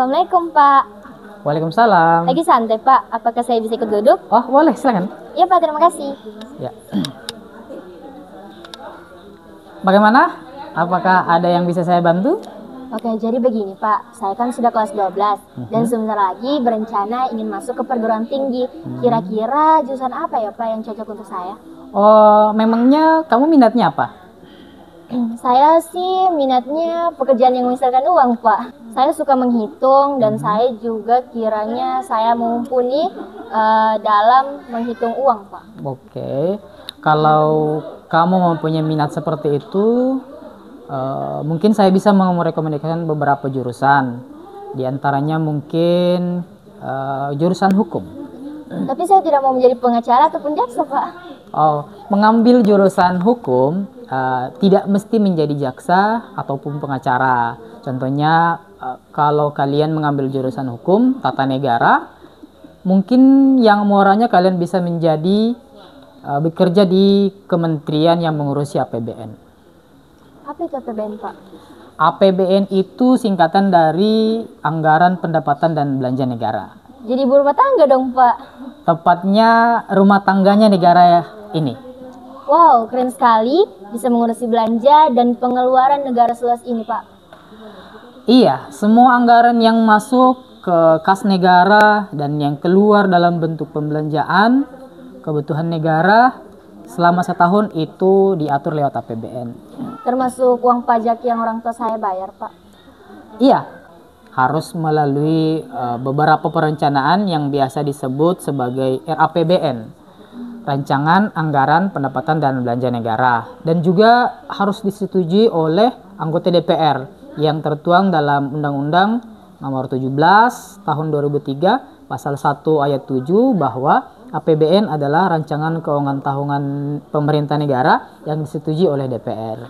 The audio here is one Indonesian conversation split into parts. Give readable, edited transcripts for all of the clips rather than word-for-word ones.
Assalamualaikum Pak. Waalaikumsalam. Lagi santai Pak, apakah saya bisa ikut duduk? Oh boleh, silakan. Iya Pak, terima kasih. Ya. Bagaimana? Apakah ada yang bisa saya bantu? Oke, jadi begini Pak, saya kan sudah kelas 12 dan sebentar lagi berencana ingin masuk ke perguruan tinggi. Kira-kira jurusan apa ya Pak yang cocok untuk saya? Oh, memangnya kamu minatnya apa? Saya sih minatnya pekerjaan yang menghasilkan uang Pak. Saya suka menghitung dan saya juga kiranya saya mumpuni dalam menghitung uang Pak. Oke. Kalau kamu mempunyai minat seperti itu, mungkin saya bisa merekomendasikan beberapa jurusan. Di antaranya mungkin jurusan hukum. Tapi saya tidak mau menjadi pengacara ataupun jaksa Pak. Oh, mengambil jurusan hukum tidak mesti menjadi jaksa ataupun pengacara. Contohnya, kalau kalian mengambil jurusan hukum tata negara, mungkin yang moralnya kalian bisa menjadi bekerja di kementerian yang mengurusi APBN. Apa itu APBN Pak? APBN itu singkatan dari Anggaran Pendapatan dan Belanja Negara. Jadi ibu rumah tangga dong Pak. Tepatnya rumah tangganya negara ini. Wow, keren sekali bisa mengurusi belanja dan pengeluaran negara seluas ini Pak. Iya, semua anggaran yang masuk ke kas negara dan yang keluar dalam bentuk pembelanjaan kebutuhan negara selama setahun itu diatur lewat APBN. Termasuk uang pajak yang orang tua saya bayar Pak. Iya, harus melalui beberapa perencanaan yang biasa disebut sebagai RAPBN, Rancangan Anggaran Pendapatan dan Belanja Negara, dan juga harus disetujui oleh anggota DPR yang tertuang dalam Undang-Undang Nomor 17 Tahun 2003 Pasal 1 Ayat 7 bahwa APBN adalah rancangan keuangan tahunan pemerintah negara yang disetujui oleh DPR.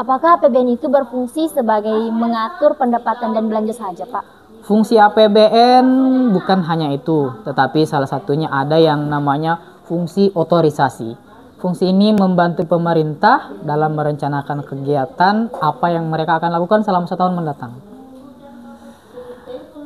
Apakah APBN itu berfungsi sebagai mengatur pendapatan dan belanja saja Pak? Fungsi APBN bukan hanya itu, tetapi salah satunya ada yang namanya fungsi otorisasi. Fungsi ini membantu pemerintah dalam merencanakan kegiatan apa yang mereka akan lakukan selama setahun mendatang.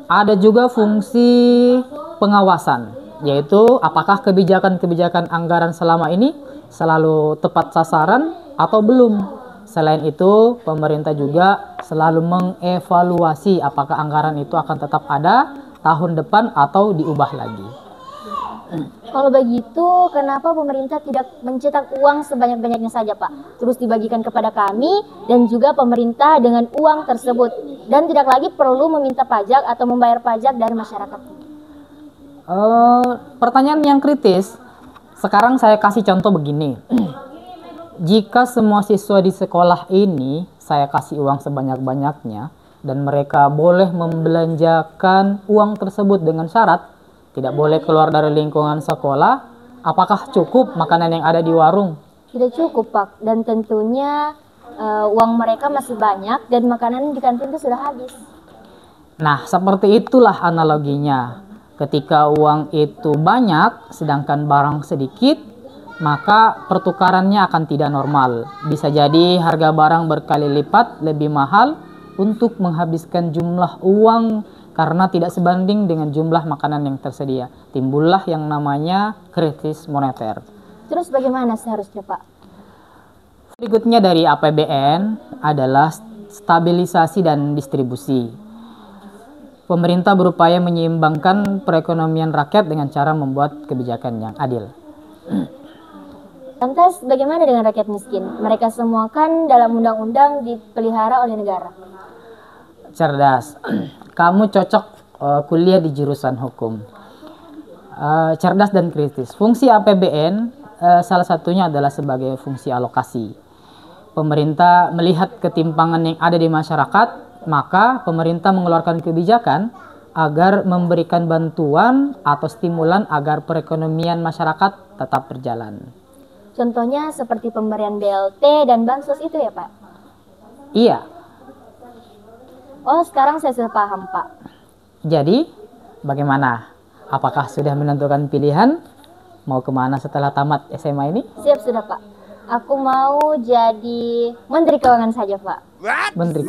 Ada juga fungsi pengawasan, yaitu apakah kebijakan-kebijakan anggaran selama ini selalu tepat sasaran atau belum. Selain itu, pemerintah juga selalu mengevaluasi apakah anggaran itu akan tetap ada tahun depan atau diubah lagi. Kalau begitu, kenapa pemerintah tidak mencetak uang sebanyak-banyaknya saja Pak? Terus dibagikan kepada kami dan juga pemerintah dengan uang tersebut. Dan tidak lagi perlu meminta pajak atau membayar pajak dari masyarakat. Pertanyaan yang kritis. Sekarang saya kasih contoh begini. Jika semua siswa di sekolah ini saya kasih uang sebanyak-banyaknya dan mereka boleh membelanjakan uang tersebut dengan syarat tidak boleh keluar dari lingkungan sekolah, apakah cukup makanan yang ada di warung? Tidak cukup Pak, dan tentunya uang mereka masih banyak dan makanan di kantin itu sudah habis. Nah, seperti itulah analoginya. Ketika uang itu banyak sedangkan barang sedikit, maka pertukarannya akan tidak normal. Bisa jadi harga barang berkali lipat lebih mahal untuk menghabiskan jumlah uang karena tidak sebanding dengan jumlah makanan yang tersedia. Timbullah yang namanya krisis moneter. Terus bagaimana seharusnya Pak? Berikutnya dari APBN adalah stabilisasi dan distribusi. Pemerintah berupaya menyeimbangkan perekonomian rakyat dengan cara membuat kebijakan yang adil. Lantas bagaimana dengan rakyat miskin? Mereka semua kan dalam undang-undang dipelihara oleh negara. Cerdas. Kamu cocok kuliah di jurusan hukum. Cerdas dan kritis. Fungsi APBN salah satunya adalah sebagai fungsi alokasi. Pemerintah melihat ketimpangan yang ada di masyarakat, maka pemerintah mengeluarkan kebijakan agar memberikan bantuan atau stimulan agar perekonomian masyarakat tetap berjalan. Contohnya seperti pemberian BLT dan bansos itu ya Pak? Iya. Oh, sekarang saya sudah paham Pak. Jadi, bagaimana? Apakah sudah menentukan pilihan? Mau kemana setelah tamat SMA ini? Siap sudah Pak. Aku mau jadi Menteri Keuangan saja Pak. Menteri.